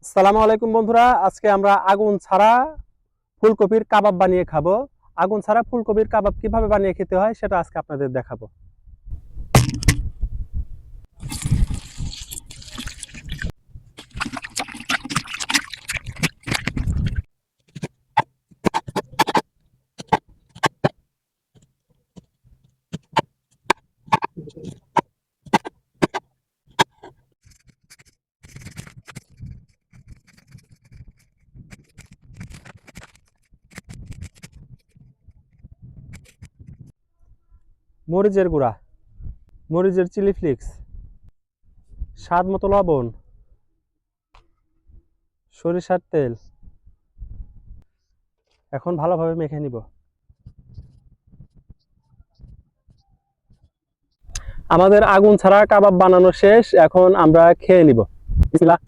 আসসালামু আলাইকুম বন্ধুরা, আজকে আমরা আগুন ছাড়া ফুলকপির কাবাব বানিয়ে খাবো। আগুন ছাড়া ফুলকপির কাবাব কিভাবে বানিয়ে খেতে হয় সেটা আজকে আপনাদের দেখাবো। মরিচের গুঁড়া, মরিচের চিলি ফ্লেক্স, স্বাদ মতো লবণ, সরিষার তেল। এখন ভালোভাবে মেখে নিব। আমাদের আগুন ছাড়া কাবাব বানানো শেষ, এখন আমরা খেয়ে নিব। বিসমিল্লাহ।